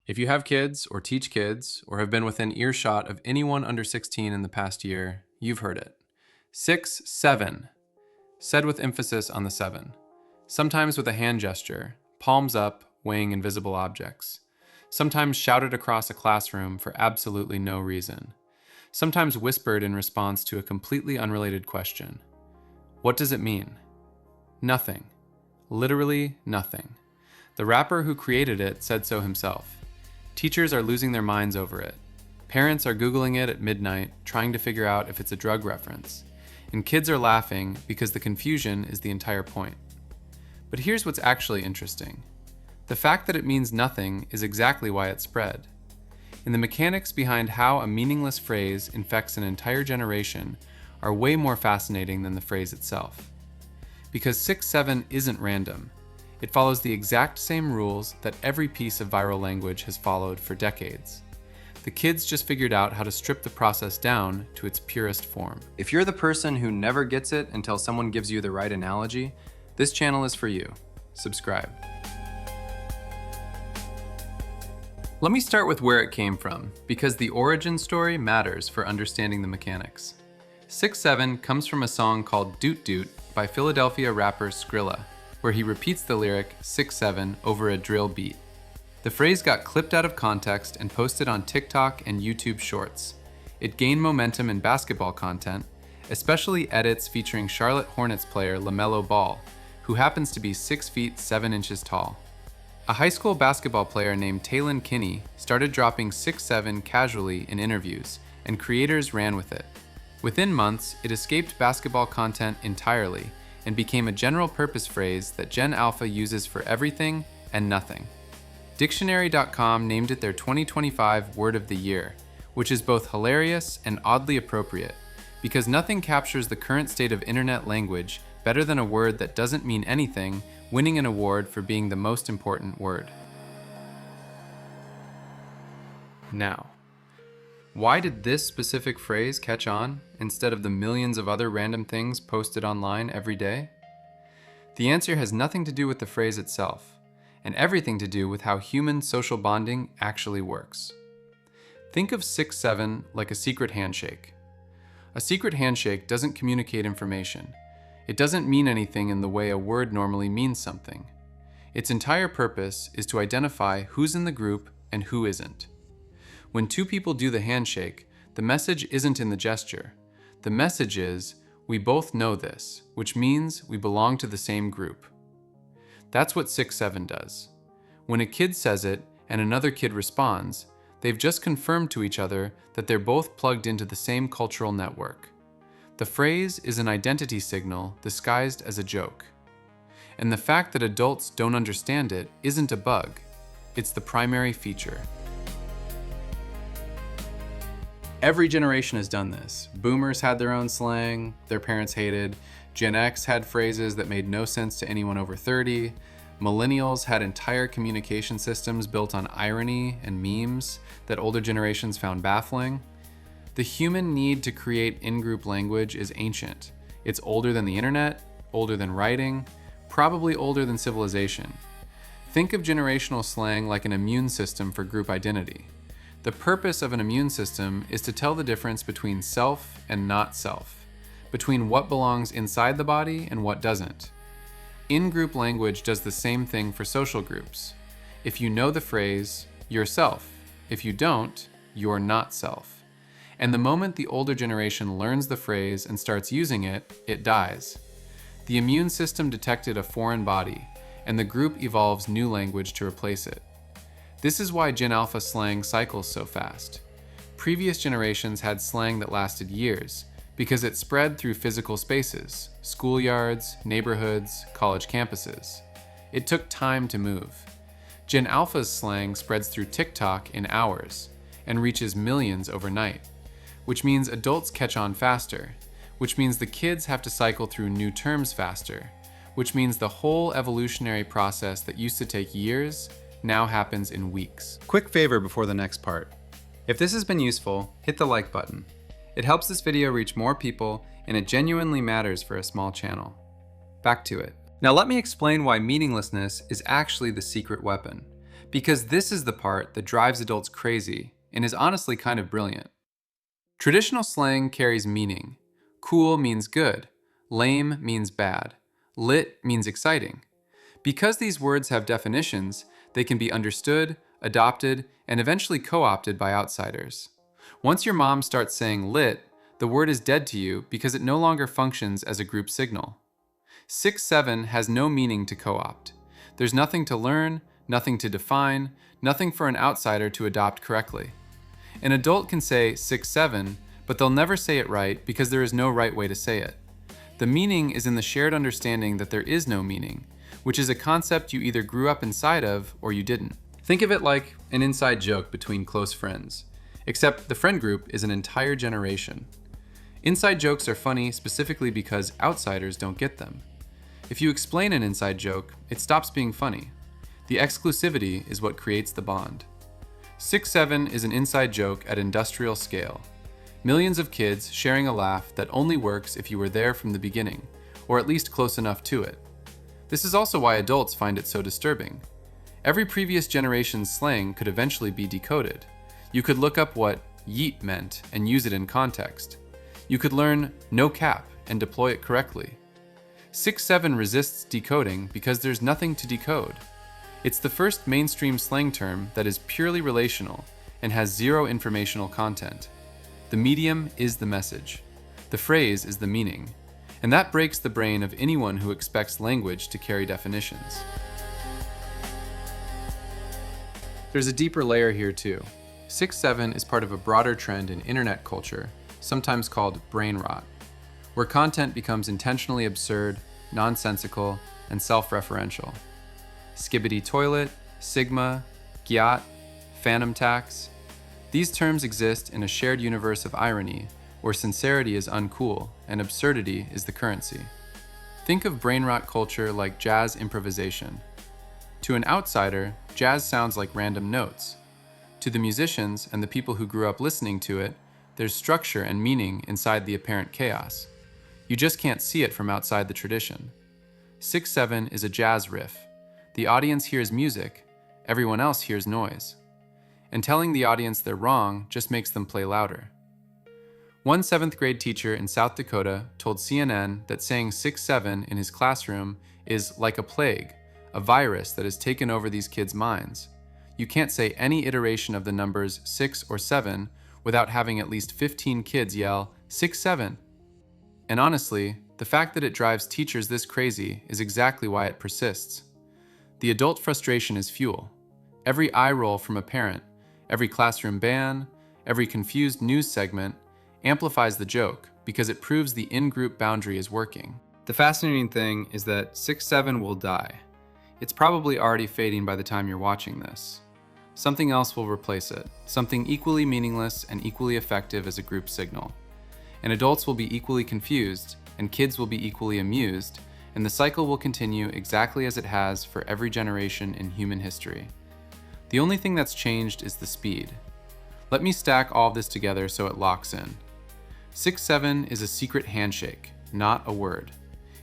If you have kids or teach kids or have been within earshot of anyone under 16 in the past year, you've heard it. 6, 7, said with emphasis on the 7. Sometimes with a hand gesture, palms up, weighing invisible objects. Sometimes shouted across a classroom for absolutely no reason. Sometimes whispered in response to a completely unrelated question. What does it mean? Nothing. Literally nothing. The rapper who created it said so himself. Teachers are losing their minds over it. Parents are Googling it at midnight, trying to figure out if it's a drug reference. And kids are laughing because the confusion is the entire point. But here's what's actually interesting. The fact that it means nothing is exactly why it spread. And the mechanics behind how a meaningless phrase infects an entire generation are way more fascinating than the phrase itself. Because 6-7 isn't random. It follows the exact same rules that every piece of viral language has followed for decades. The kids just figured out how to strip the process down to its purest form. If you're the person who never gets it until someone gives you the right analogy, this channel is for you. Subscribe. Let me start with where it came from, because the origin story matters for understanding the mechanics. 6-7 comes from a song called Doot Doot by Philadelphia rapper Skrilla, where he repeats the lyric 6-7 over a drill beat. The phrase got clipped out of context and posted on TikTok and YouTube Shorts. It gained momentum in basketball content, especially edits featuring Charlotte Hornets player LaMelo Ball, who happens to be 6 feet 7 inches tall. A high school basketball player named Taylon Kinney started dropping 6-7 casually in interviews, and creators ran with it. Within months, it escaped basketball content entirely and became a general-purpose phrase that Gen Alpha uses for everything and nothing. Dictionary.com named it their 2025 Word of the Year, which is both hilarious and oddly appropriate, because nothing captures the current state of internet language better than a word that doesn't mean anything winning an award for being the most important word. Now, why did this specific phrase catch on instead of the millions of other random things posted online every day? The answer has nothing to do with the phrase itself, and everything to do with how human social bonding actually works. Think of 6-7 like a secret handshake. A secret handshake doesn't communicate information. It doesn't mean anything in the way a word normally means something. Its entire purpose is to identify who's in the group and who isn't. When two people do the handshake, the message isn't in the gesture. The message is, we both know this, which means we belong to the same group. That's what 6-7 does. When a kid says it and another kid responds, they've just confirmed to each other that they're both plugged into the same cultural network. The phrase is an identity signal disguised as a joke. And the fact that adults don't understand it isn't a bug. It's the primary feature. Every generation has done this. Boomers had their own slang their parents hated. Gen X had phrases that made no sense to anyone over 30. Millennials had entire communication systems built on irony and memes that older generations found baffling. The human need to create in-group language is ancient. It's older than the internet, older than writing, probably older than civilization. Think of generational slang like an immune system for group identity. The purpose of an immune system is to tell the difference between self and not self, between what belongs inside the body and what doesn't. In-group language does the same thing for social groups. If you know the phrase, you're self. If you don't, you're not self. And the moment the older generation learns the phrase and starts using it, it dies. The immune system detected a foreign body, and the group evolves new language to replace it. This is why Gen Alpha slang cycles so fast. Previous generations had slang that lasted years, because it spread through physical spaces, schoolyards, neighborhoods, college campuses. It took time to move. Gen Alpha's slang spreads through TikTok in hours, and reaches millions overnight, which means adults catch on faster, which means the kids have to cycle through new terms faster, which means the whole evolutionary process that used to take years now happens in weeks. Quick favor before the next part. If this has been useful, hit the like button. It helps this video reach more people, and it genuinely matters for a small channel. Back to it. Now let me explain why meaninglessness is actually the secret weapon. Because this is the part that drives adults crazy and is honestly kind of brilliant. Traditional slang carries meaning. Cool means good. Lame means bad. Lit means exciting. Because these words have definitions, they can be understood, adopted, and eventually co-opted by outsiders. Once your mom starts saying lit, the word is dead to you because it no longer functions as a group signal. 6-7 has no meaning to co-opt. There's nothing to learn, nothing to define, nothing for an outsider to adopt correctly. An adult can say 6-7, but they'll never say it right because there is no right way to say it. The meaning is in the shared understanding that there is no meaning, which is a concept you either grew up inside of or you didn't. Think of it like an inside joke between close friends, except the friend group is an entire generation. Inside jokes are funny specifically because outsiders don't get them. If you explain an inside joke, it stops being funny. The exclusivity is what creates the bond. 6-7 is an inside joke at industrial scale. Millions of kids sharing a laugh that only works if you were there from the beginning, or at least close enough to it. This is also why adults find it so disturbing. Every previous generation's slang could eventually be decoded. You could look up what yeet meant and use it in context. You could learn no cap and deploy it correctly. 6-7 resists decoding because there's nothing to decode. It's the first mainstream slang term that is purely relational and has zero informational content. The medium is the message. The phrase is the meaning. And that breaks the brain of anyone who expects language to carry definitions. There's a deeper layer here too. 6-7 is part of a broader trend in internet culture, sometimes called Brainrot, where content becomes intentionally absurd, nonsensical, and self-referential. Skibbity toilet, sigma, gyat, phantom tax. These terms exist in a shared universe of irony, where sincerity is uncool and absurdity is the currency. Think of brainrot culture like jazz improvisation. To an outsider, jazz sounds like random notes. To the musicians and the people who grew up listening to it, there's structure and meaning inside the apparent chaos. You just can't see it from outside the tradition. 6-7 is a jazz riff. The audience hears music, everyone else hears noise. And telling the audience they're wrong just makes them play louder. One 7th grade teacher in South Dakota told CNN that saying 6-7 in his classroom is like a plague, a virus that has taken over these kids' minds. You can't say any iteration of the numbers 6 or 7 without having at least 15 kids yell, 6-7. And honestly, the fact that it drives teachers this crazy is exactly why it persists. The adult frustration is fuel. Every eye roll from a parent, every classroom ban, every confused news segment amplifies the joke because it proves the in-group boundary is working. The fascinating thing is that 6-7 will die. It's probably already fading by the time you're watching this. Something else will replace it, something equally meaningless and equally effective as a group signal. And adults will be equally confused, and kids will be equally amused, and the cycle will continue exactly as it has for every generation in human history. The only thing that's changed is the speed. Let me stack all this together so it locks in. 6-7 is a secret handshake, not a word.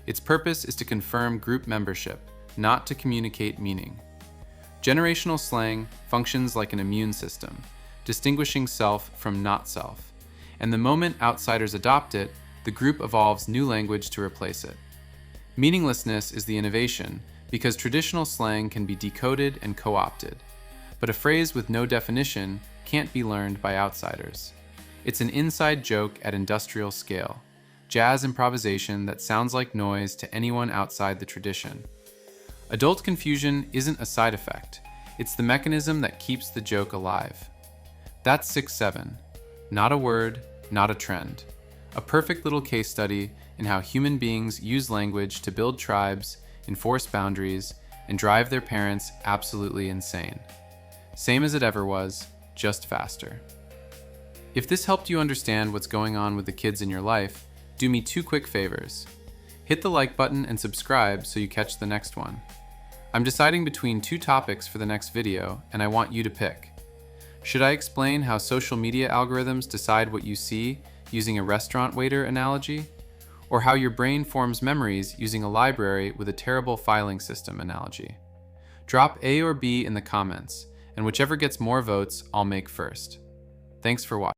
Its purpose is to confirm group membership, not to communicate meaning. Generational slang functions like an immune system, distinguishing self from not self. And the moment outsiders adopt it, the group evolves new language to replace it. Meaninglessness is the innovation because traditional slang can be decoded and co-opted. But a phrase with no definition can't be learned by outsiders. It's an inside joke at industrial scale, jazz improvisation that sounds like noise to anyone outside the tradition. Adult confusion isn't a side effect, it's the mechanism that keeps the joke alive. That's 6-7, not a word, not a trend. A perfect little case study in how human beings use language to build tribes, enforce boundaries, and drive their parents absolutely insane. Same as it ever was, just faster. If this helped you understand what's going on with the kids in your life, do me 2 quick favors. Hit the like button and subscribe so you catch the next one. I'm deciding between 2 topics for the next video, and I want you to pick. Should I explain how social media algorithms decide what you see using a restaurant waiter analogy? Or how your brain forms memories using a library with a terrible filing system analogy? Drop A or B in the comments, and whichever gets more votes, I'll make first. Thanks for watching.